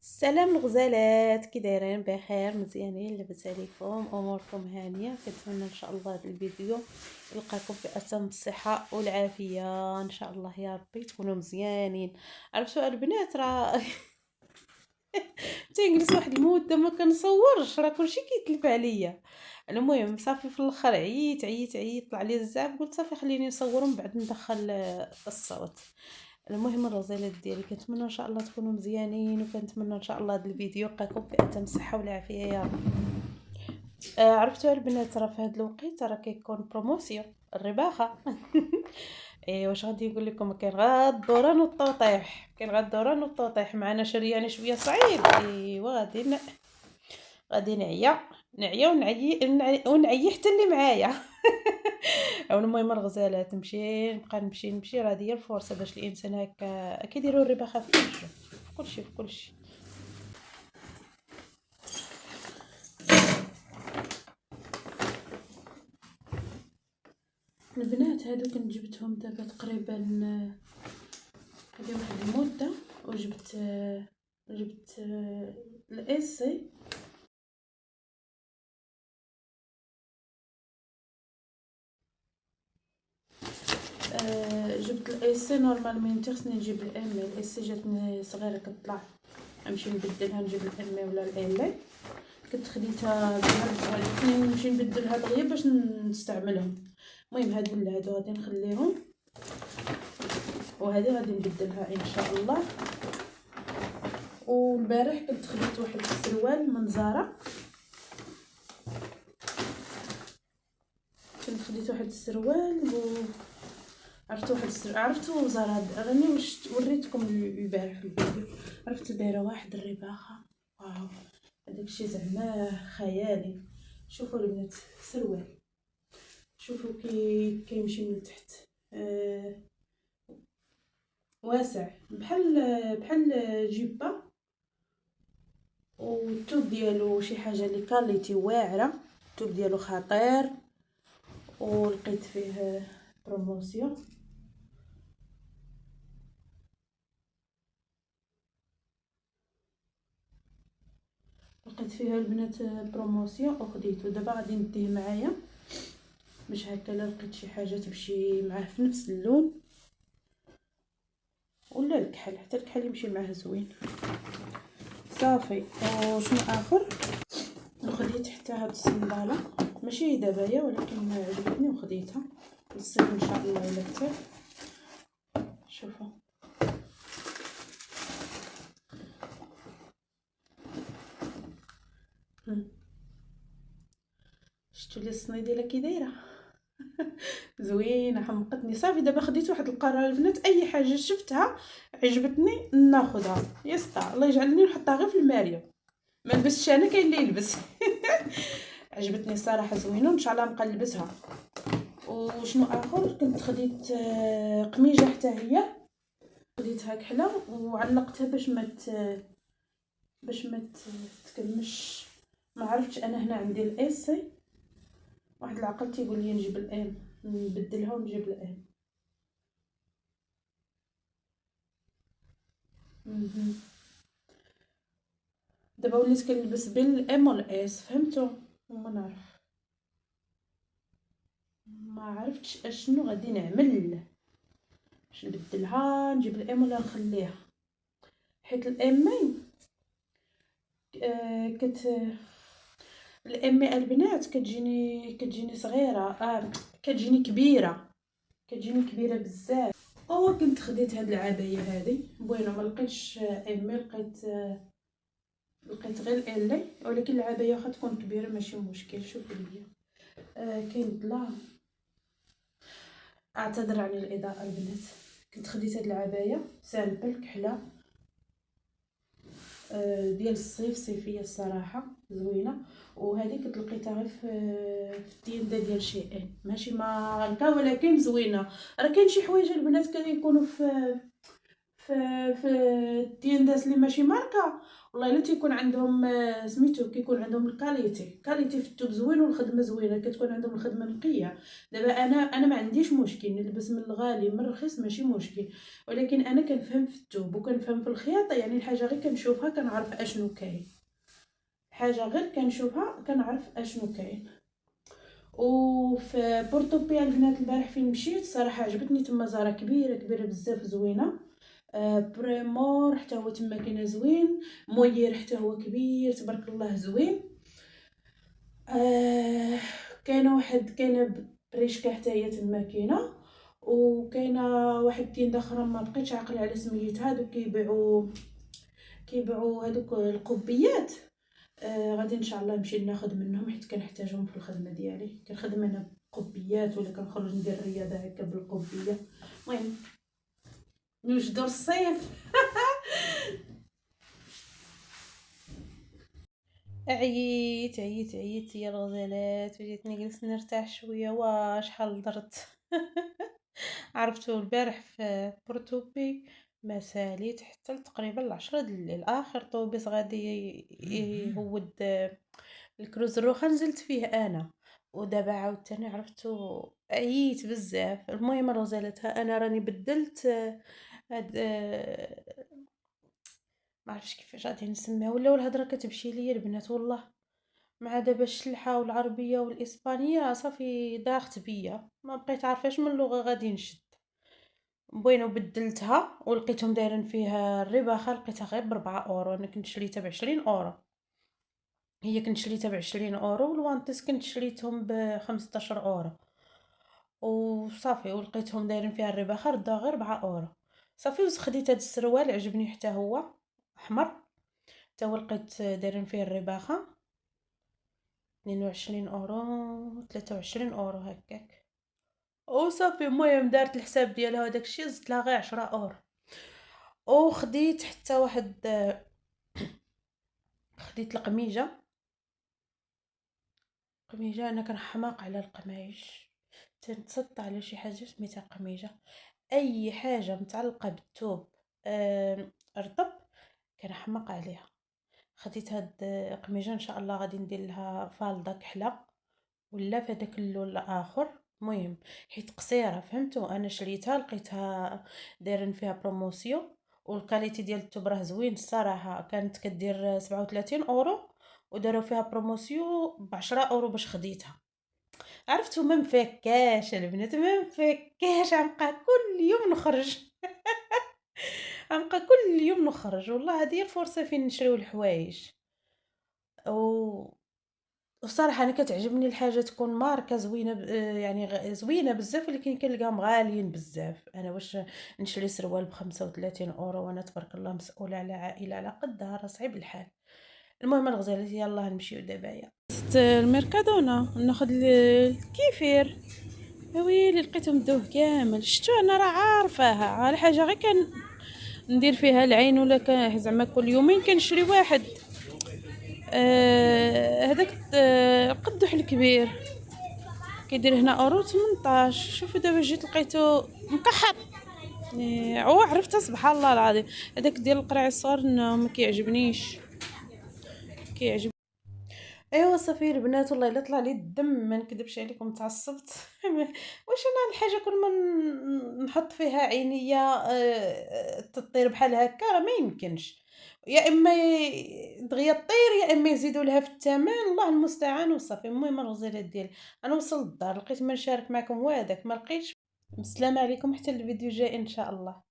السلام الغزالات، كي دايرين؟ بخير؟ مزيانين؟ لاباس عليكم؟ اموركم هانيه؟ كنتمنى ان شاء الله هذا الفيديو يلقاكم في اتم الصحه والعافيه ان شاء الله يا ربي، تكونوا مزيانين. عرفتوا البنات راه تنجلس واحد المده ما كنصورش، راه كلشي كيتلف عليا. المهم صافي في الاخر عييت طلع لي الزعف، قلت صافي خليني نصور من بعد ندخل الصوت. المهم الرزيلات ديالي كنتمنى ان شاء الله تكونوا مزيانين، وكنتمنى ان شاء الله هذا الفيديو يلقاكم في اتم الصحه والعافيه يا رب. عرفتوا البنات راه في هذا الوقت راه كيكون بروموسيون الرباخه. ايه واش غادي نقول لكم؟ كاين غا الدوران والتوطيح، معنا شريانه شويه صعيب. ايوا غادي نعيا ونعيي حتى اللي معايا. او المهم الغزالات نمشي، راه هي الفرصه باش الانسان هكا كيديروا الرباخه في كلشي. البنات هادو كنت جبتهم دابا تقريبا هذه واحد المده، وجبت الايسي. جبت الايسي نورمالمون خصني نجيب الام، الايسي جاتني صغيره كطلع، نمشي نبدلها نجيب الام ولا ال. كنت خديتها ولكن نمشي نبدلها دغيا باش نستعملهم. المهم هادو غادي نخليهم، وهذه غادي نبدلها ان شاء الله. والبارح كنت خديت واحد السروال من زارا، عرفتوا زارا راني واش وريتكم البارح في الفيديو. عرفتوا دايره واحد الرباخه، واو هذاك الشيء زعما خيالي. شوفوا البنات سروال، شوفوا كيمشي من تحت، واسع بحال جيبه، والتوب ديالو شي حاجه اللي كاليتي واعره، التوب ديالو خطير. ولقيت فيه بروموسيون، لقيت فيها البنات بروموسيون وخديته. دابا غادي نديه معايا باش هكا لا لقيت شي حاجه تمشي معاه في نفس اللون، ولا الكحل، حتى الكحل يمشي معاه زوين. صافي. وشنو اخر؟ وخديت حتى هاد الصنداله، ماشي دابا ولكن عجبتني وخديتها للصيف ان شاء الله الا كتر. شوفوا شفتوا لي الصنيديله كي دايره؟ زوينه حمقتني. صافي دابا خديت واحد القرار البنات، اي حاجه شفتها عجبتني ناخذها يسطا، الله يجعلني نحطها غير في الماريه، ما نلبسش انا كاين اللي يلبس. عجبتني الصراحه زوينه وان شاء الله نبقى نلبسها. وشنو اخر؟ كنت خديت قميجه حتى هي، خديتها كحله وعلقتها باش ما تكمش. ما عرفتش انا هنا عندي الايسي، واحد العقل تيقول لي نجيب الام، نبدلها ونجيب الام. دابا وليت كنلبس بين الام والاس، فهمتوا؟ وما نعرف، ما عرفتش اشنو غادي نعمل، باش نبدلها نجيب الام ولا نخليها. حيت الامين كت الامي البنات كتجيني صغيره، كتجيني كبيره بزاف. كنت خديت هاد العبايه هذه بوينه، ما لقيتش امي، لقيت غير الي، ولكن العبايه واخا تكون كبيره ماشي مشكل. شوفوا ليا كاين الظلام، اعتذر عن الاضاءه البنات. كنت خديت هاد العبايه سامبل كحله، ديال الصيف، صيفيه الصراحه زوينه. وهذه كنت لقيتها غير في التيندا ديال شي ماشي ماركه ولكن زوينه. راه كاين شي حوايج البنات كانوا يكونوا في في التينداس اللي ماشي ماركة، والله الا تيكون عندهم سميتو كيكون عندهم كاليتي في الثوب زوين والخدمه زوينه، كتكون عندهم الخدمه نقيه. دابا انا ما عنديش مشكل نلبس من الغالي من الرخيص ماشي مشكل، ولكن انا كنفهم في الثوب وكنفهم في الخياطه، يعني الحاجه غير كنشوفها كنعرف اشنو كاين، حاجه غير كنشوفها كنعرف اشنو كاين. وفي بورتوبيا البنات البارح فين مشيت صراحه عجبتني، تما زهره كبيره كبيره بزاف زوينه. بريمور حتى هو تما كاين زوين، موير حتى هو كبير تبارك الله زوين. آه كاينه بريشكا حتى هي تما كاينه، وكاينه واحد التيندا اخرى ما بقيتش عاقله على سميتها، هادوك كيبيعوا هادوك القبيات. غادي ان شاء الله نمشي ناخذ منهم حيت كنحتاجهم في الخدمه ديالي، كنخدم انا بقبيات ولا كنخرج ندير الرياضه هكا بالقبيه. المهم نوجدوا الصيف. عييت يا الغزالات، وجيت نجلس نرتاح شويه، شحال درت. عرفتو البارح في بورتوبي ما ساليت حتى تقريبا العشرة د الليل، اخر طوبيس غادي يهود الكروز الروخا نزلت فيه انا. ودابا عاوتاني عرفتو عييت بزاف. المهم الغزالات انا راني بدلت هاد ما عرفتش كيفاش غادي نسميها، ولاو الهضره كتمشي ليا البنات والله. مع دابا الشلحه والعربيه والاسبانيه صافي داخت بيا، ما بقيت عارفه اش من لغه غادي نشد. بوينو بدلتها ولقيتهم دايرين فيها الرباخه، لقيتها غير ب4 اورو، انا كنت شريتها ب20 اورو. هي كنت شريتها ب20 اورو، والوانتس كنت شريتهم ب15 اورو. وصافي ولقيتهم دايرين فيها الرباخه ردها غير 4 اورو. صافي خديت هاد السروال عجبني حتى هو احمر، حتى هو لقيت دايرين فيه الرباخه 22 اورو 23 اورو هكاك. وصافي المهم دارت الحساب ديالها وداك الشيء زدت لها غير 10 اورو. وخديت حتى واحد خديت قميجه انا كنحماق على القمايج، تنتصد على شي حاجه سميتها قميجه، اي حاجه متعلقه بالثوب رطب كنحماق عليها. خديت هاد قميجه ان شاء الله غادي ندير لها فالده كحله ولا في هذاك اللون الاخر. المهم حيت قصيره فهمتوا، انا شريتها لقيتها دايرين فيها بروموسيون، والكاليتي ديال الثوب راه زوين الصراحه، كانت كدير 37 اورو وداروا فيها بروموسيون ب10 اورو باش خديتها. عرفتوا ما مفكاش البنات، ما مفكاش، غنبقى كل يوم نخرج. غنبقى كل يوم نخرج والله، هذه هي الفرصه فين نشريو الحوايج. و والصراحة أنا كتعجبني الحاجة تكون ماركة زوينة يعني زوينة بزاف، ولكن كنلقاهم غاليين بزاف. أنا واش نشري سروال ب35 اورو وانا تبارك الله مسؤولة على عائلة على قدها، راه صعيب الحال. المهم الغزالات يلاه نمشيو دابايا الميركادونا ناخد الكيفير. يا ويلي لقيتهم دوه كامل، شتو انا راه عارفاها على حاجه غير كان ندير فيها العين، ولا زعما كل يومين كنشري واحد. هذاك القدوح الكبير كيدير هنا اورو 18. شوفوا دابا جيت لقيتو مكحط، عو عرفت سبحان الله العظيم. هذاك ديال القرع الصغار ما كيعجبنيش، كيعجب. ايوا صافي البنات والله الا طلع لي الدم ما نكذبش عليكم، تعصبت. واش انا الحاجه كل ما نحط فيها عينيا تطير بحال هكا، راه ما يمكنش. يا اما دغيا طير، يا اما يزيدوا لها في الثمن، الله المستعان. وصافي المهم الغزالات ديالي انا وصلت الدار لقيت ما نشارك معكم وهذاك ما لقيتش. السلام عليكم حتى الفيديو الجاي ان شاء الله.